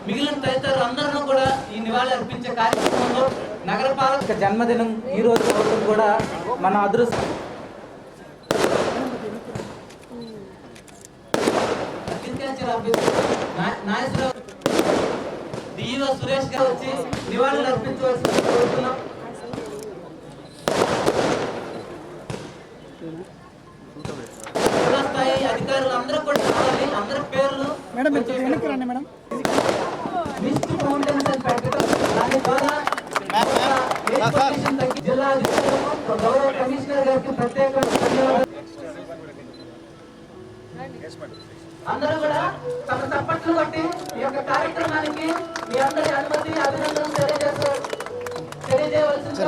మిగిలిన తదితరులు అందరూ కూడా ఈ నివాళి అర్పించే కార్యక్రమంలో నగరపాలక జన్మదినం ఈ రోజు కూడా మన అదృష్టం agriculture officer Nageswararao DEO Suresh garu వచ్చి నివాళులు అర్పించవలసింది కోరుతున్నాం. స్థాయి అధికారులు అందరూ కూడా రావాలి. అందరి పేర్లు మిస్ట్ ఫౌంటైన్స్ అని పెట్టడం, దాని ద్వారా జిల్లా అధికారులకు గౌరవ కమిషనర్ గారికి ప్రత్యేక ధన్యవాదాలు. అందరూ కూడా తమ తప్పట్లు బట్టి ఈ యొక్క కార్యక్రమానికి మీ అందరి అనుమతి అభినందనలు తెలియజేయవలసింది.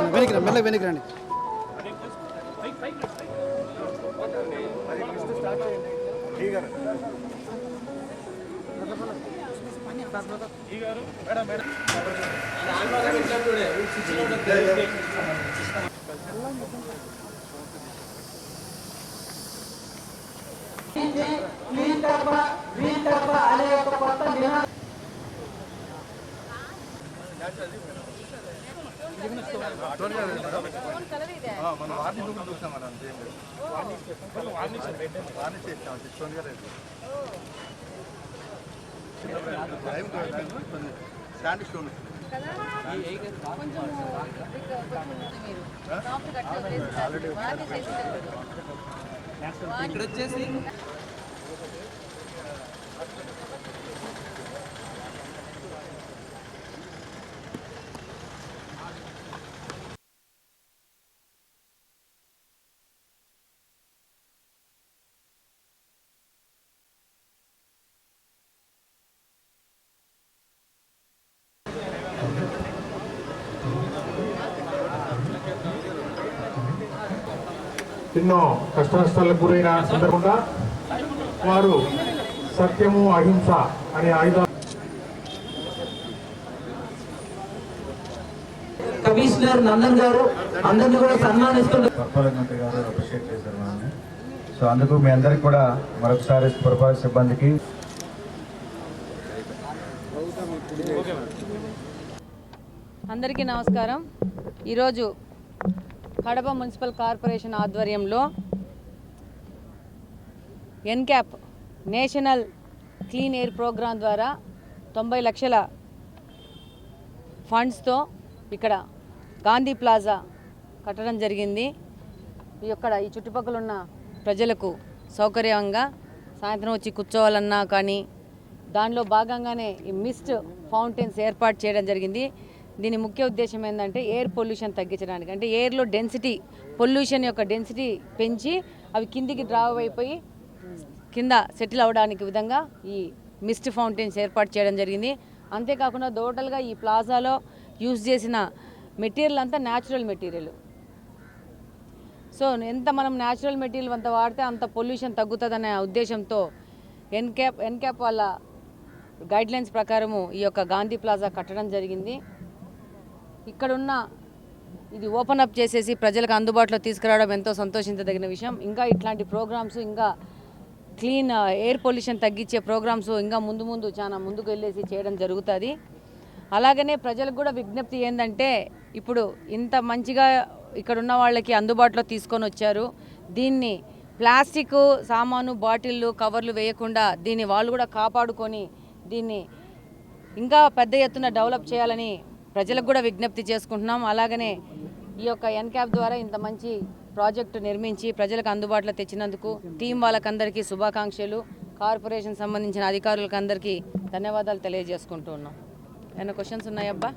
అనే ఒక కొత్త నినాదం మనం వార్నింగ్ కూడా చూసాం మనం వార్నింగ్ స్టాండ్ స్టోన్ ఇక్కడ వచ్చేసి ఎన్నో కష్ట నష్టాలకు గురైన సందర్భంగా వారు సత్యము అహింస అనే ఆయుధాలు కమిషనర్ నందన్ గారు అందరినీ కూడా సన్మానిస్తున్నారు. మంత్రి గారు అప్రిషియేట్ చేశారు మనల్ని. సో అందుకు మీ అందరికి కూడా మరొకసారి పురపాలక సిబ్బందికి అందరికీ నమస్కారం. ఈరోజు కడప మున్సిపల్ కార్పొరేషన్ ఆధ్వర్యంలో NCAP national clean air programme ద్వారా 90 లక్షల ఫండ్స్తో ఇక్కడ గాంధీ ప్లాజా కట్టడం జరిగింది. ఈ చుట్టుపక్కల ఉన్న ప్రజలకు సౌకర్యంగా సాయంత్రం వచ్చి కూర్చోవాలన్నా కానీ దానిలో భాగంగానే ఈ మిస్ట్ ఫౌంటైన్స్ ఏర్పాటు చేయడం జరిగింది. దీని ముఖ్య ఉద్దేశం ఏంటంటే ఎయిర్ పొల్యూషన్ తగ్గించడానికి, అంటే ఎయిర్లో డెన్సిటీ పొల్యూషన్ యొక్క డెన్సిటీ పెంచి అవి కిందికి డ్రావ్ అయిపోయి కింద సెటిల్ అవడానికి విధంగా ఈ మిస్ట్ ఫౌంటైన్స్ ఏర్పాటు చేయడం జరిగింది. అంతేకాకుండా టోటల్గా ఈ ప్లాజాలో యూజ్ చేసిన మెటీరియల్ అంతా న్యాచురల్ మెటీరియల్. సో ఎంత మనం న్యాచురల్ మెటీరియల్ అంత వాడితే అంత పొల్యూషన్ తగ్గుతుందనే ఉద్దేశంతో ఎన్క్యాప్ వాళ్ళ గైడ్లైన్స్ ప్రకారము ఈ యొక్క గాంధీ ప్లాజా కట్టడం జరిగింది. ఇక్కడున్న ఇది ఓపెన్ అప్ చేసేసి ప్రజలకు అందుబాటులో తీసుకురావడం ఎంతో సంతోషించదగిన విషయం. ఇంకా ఇట్లాంటి ప్రోగ్రామ్స్, ఇంకా క్లీన్ ఎయిర్ పొల్యూషన్ తగ్గించే ప్రోగ్రామ్స్ ఇంకా ముందు చాలా ముందుకు వెళ్ళేసి చేయడం జరుగుతుంది. అలాగనే ప్రజలకు కూడా విజ్ఞప్తి ఏంటంటే, ఇప్పుడు ఇంత మంచిగా ఇక్కడ ఉన్న వాళ్ళకి అందుబాటులో తీసుకొని వచ్చారు. దీన్ని ప్లాస్టిక్ సామాను, బాటిళ్ళు, కవర్లు వేయకుండా దీన్ని వాళ్ళు కూడా కాపాడుకొని దీన్ని ఇంకా పెద్ద ఎత్తున డెవలప్ చేయాలని ప్రజలకు కూడా విజ్ఞప్తి చేసుకుంటున్నాం. అలాగనే ఈ యొక్క ఎన్క్యాప్ ద్వారా ఇంత మంచి ప్రాజెక్టు నిర్మించి ప్రజలకు అందుబాటులో తెచ్చినందుకు టీం వాళ్ళకందరికీ శుభాకాంక్షలు. కార్పొరేషన్ సంబంధించిన అధికారులకు అందరికీ ధన్యవాదాలు తెలియజేసుకుంటూ ఉన్నాం. ఏమైనా క్వశ్చన్స్ ఉన్నాయబ్బా?